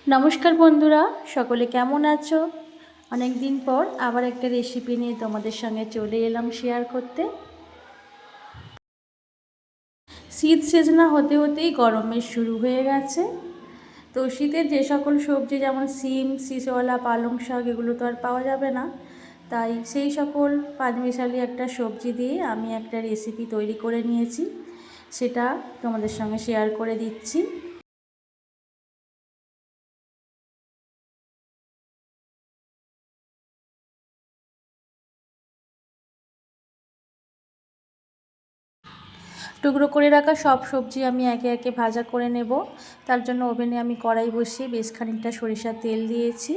নমস্কার বন্ধুরা, সকলে কেমন আছো? অনেক দিন পর আবার একটা রেসিপি নিয়ে তোমাদের সঙ্গে চলে এলাম শেয়ার করতে। শীত সেজনা হতে হতেই গরমের শুরু হয়ে গেছে। তো শীতের যে সকল সবজি যেমন শিম, শীষওয়ালা, পালং শাক এগুলো তো আর পাওয়া যাবে না। তাই সেই সকল পাঁচমিশালি একটা সবজি দিয়ে আমি একটা রেসিপি তৈরি করে নিয়েছি, সেটা তোমাদের সঙ্গে শেয়ার করে দিচ্ছি। টুকরো করে রাখা সব সবজি আমি একে একে ভাজা করে নেব। তার জন্য ওভেনে আমি কড়াই বসিয়ে বেশ খানিকটা সরিষার তেল দিয়েছি।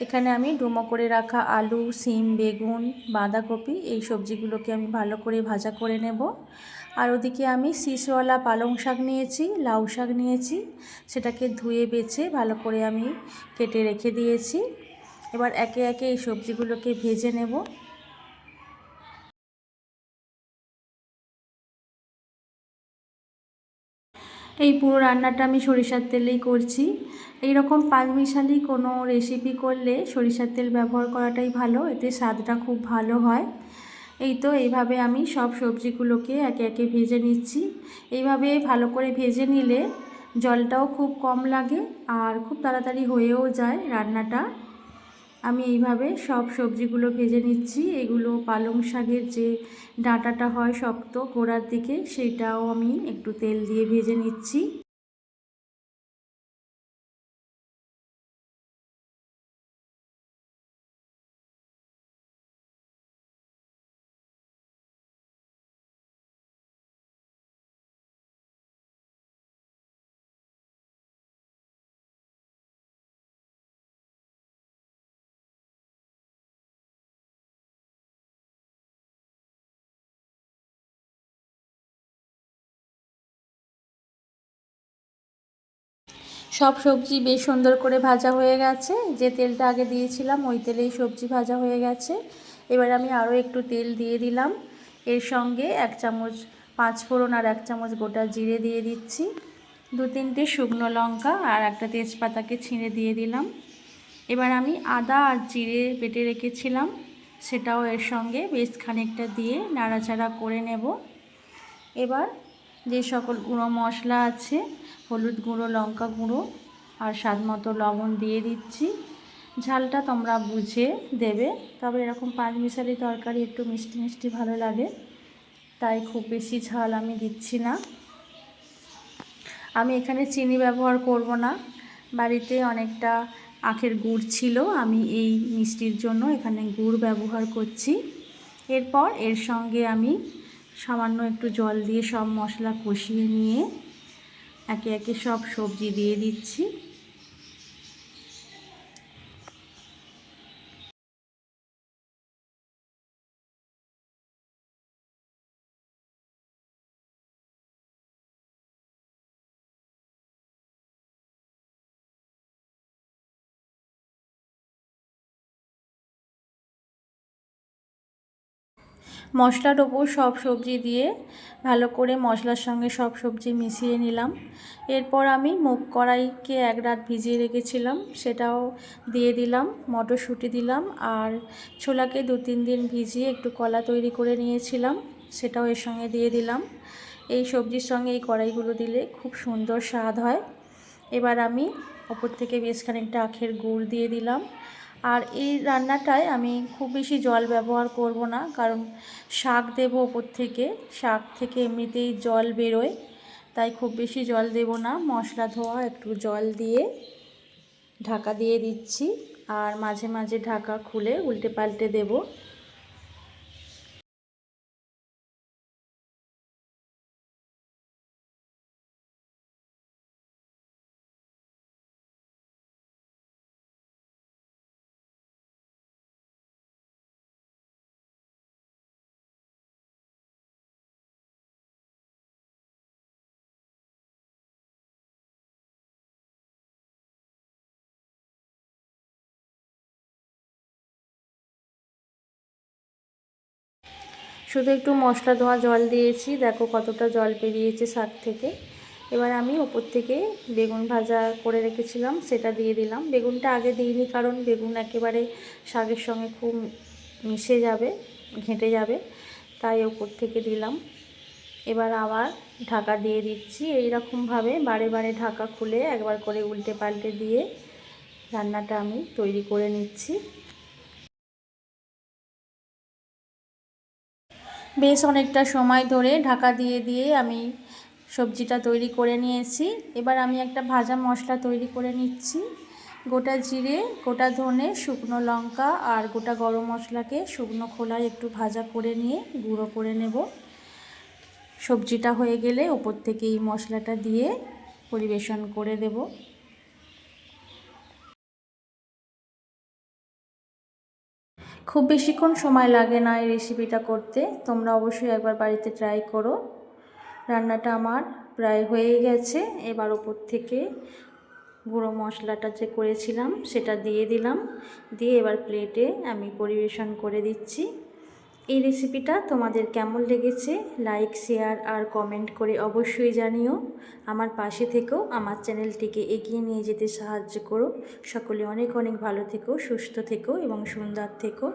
এখানে আমি ডুমো করে রাখা আলু, শিম, বেগুন, বাঁধাকপি এই সবজিগুলোকে আমি ভালো করে ভাজা করে নেব। আর ওদিকে আমি শীষওয়ালা পালং শাক নিয়েছি, লাউ শাক নিয়েছি, সেটাকে ধুয়ে বেছে ভালো করে আমি কেটে রেখে দিয়েছি। এবার একে একে এই সবজিগুলোকে ভেজে নেব। এই পুরো রান্নাটা আমি সরিষার তেলেই করছি। এই রকম পাঁচমিশালি কোনো রেসিপি করলে সরিষার তেল ব্যবহার করাটাই ভালো, এতে স্বাদটা খুব ভালো হয়। এই তো এইভাবে আমি সব সবজিগুলোকে একে একে ভেজে নিচ্ছি। এইভাবে ভালো করে ভেজে নিলে জলটাও খুব কম লাগে আর খুব তাড়াতাড়ি হয়েও যায় রান্নাটা। আমি এইভাবে সব সবজিগুলো ভেজে নিচ্ছি। এগুলো পালং শাকের যে ডাঁটাটা হয় শক্ত গোড়ার দিকে, সেটাও আমি একটু তেল দিয়ে ভেজে নিচ্ছি। সব সবজি বেশ সুন্দর করে ভাজা হয়ে গেছে। যে তেলটা আগে দিয়েছিলাম ওই তেলেই সবজি ভাজা হয়ে গেছে। এবার আমি আরও একটু তেল দিয়ে দিলাম। এর সঙ্গে 1 চামচ পাঁচফোড়ন আর 1 চামচ গোটা জিরে দিয়ে দিচ্ছি। 2-3টে শুকনো লঙ্কা আর একটা তেজপাতাকে ছিঁড়ে দিয়ে দিলাম। এবার আমি আদা আর জিরে বেটে রেখেছিলাম, সেটাও এর সঙ্গে বেশ খানিকটা দিয়ে নাড়াচাড়া করে নেব। এবার যে সকল গুঁড়ো মশলা আছে, হলুদ গুঁড়ো, লঙ্কা গুঁড়ো আর স্বাদমতো লবণ দিয়ে দিচ্ছি। ঝালটা তোমরা বুঝে দেবে, তবে এরকম পাঁচমিশালি তরকারি একটু মিষ্টি মিষ্টি ভালো লাগে, তাই খুব বেশি ঝাল আমি দিচ্ছি না। আমি এখানে চিনি ব্যবহার করব না, বাড়িতে অনেকটা আখের গুড় ছিল, আমি এই মিষ্টির জন্য এখানে গুড় ব্যবহার করছি। এরপর এর সঙ্গে আমি সামান্য একটু জল দিয়ে সব মশলা কষিয়ে নিয়ে একে একে সব সবজি দিয়ে দিচ্ছি। মশলার ওপর সব সবজি দিয়ে ভালো করে মশলার সঙ্গে সব সবজি মিশিয়ে নিলাম। এরপর আমি মুগ কড়াইকে 1 রাত ভিজিয়ে রেখেছিলাম, সেটাও দিয়ে দিলাম। মটরশুঁটি দিলাম আর ছোলাকে 2-3 দিন ভিজিয়ে একটু কলা তৈরি করে নিয়েছিলাম, সেটাও এর সঙ্গে দিয়ে দিলাম। এই সবজির সঙ্গে এই কড়াইগুলো দিলে খুব সুন্দর স্বাদ হয়। এবার আমি ওপর থেকে বেশ খানিকটা আখের গুড় দিয়ে দিলাম। আর এই রান্নাটায় আমি খুব বেশি জল ব্যবহার করব না, কারণ শাক দেবো ওপর থেকে, শাক থেকে এমনিতেই জল বেরোয়, তাই খুব বেশি জল দেব না। মশলা ধোয়া একটু জল দিয়ে ঢাকা দিয়ে দিচ্ছি আর মাঝে মাঝে ঢাকা খুলে উল্টে পাল্টে দেবো। শুধু একটু মশলা ধোয়া জল দিয়েছি, দেখো কতটা জল বেরিয়েছে শাক থেকে। এবার আমি ওপর থেকে বেগুন ভাজা করে রেখেছিলাম সেটা দিয়ে দিলাম। বেগুনটা আগে দিইনি কারণ বেগুন একেবারে শাকের সঙ্গে খুব মিশে যাবে, ঘেঁটে যাবে, তাই ওপর থেকে দিলাম। এবার আবার ঢাকা দিয়ে দিচ্ছি। এই রকমভাবে বারে বারে ঢাকা খুলে একবার করে উল্টে পাল্টে দিয়ে রান্নাটা আমি তৈরি করে নিচ্ছি। বেশ অনেকটা সময় ধরে ঢাকা দিয়ে দিয়ে আমি সবজিটা তৈরি করে নিয়েছি। এবার আমি একটা ভাজা মশলা তৈরি করে নিচ্ছি। গোটা জিরে, গোটা ধনে, শুকনো লঙ্কা আর গোটা গরম মশলাকে শুকনো খোলায় একটু ভাজা করে নিয়ে গুঁড়ো করে নেব। সবজিটা হয়ে গেলে ওপর থেকে এই মশলাটা দিয়ে পরিবেশন করে দেব। খুব বেশিক্ষণ সময় লাগে না এই রেসিপিটা করতে, তোমরা অবশ্যই একবার বাড়িতে ট্রাই করো। রান্নাটা আমার প্রায় হয়ে গেছে। এবার ওপর থেকে গুঁড়ো মশলাটা যে করেছিলাম সেটা দিয়ে দিলাম, দিয়ে এবার প্লেটে আমি পরিবেশন করে দিচ্ছি। এই রেসিপিটা তোমাদের কেমন লেগেছে লাইক, শেয়ার আর কমেন্ট করে অবশ্যই জানিও। আমার পাশে থেকেও আমার চ্যানেলটিকে এগিয়ে নিয়ে যেতে সাহায্য করো। সকলে অনেক অনেক ভালো থেকো, সুস্থ থেকো এবং সুন্দর থেকো।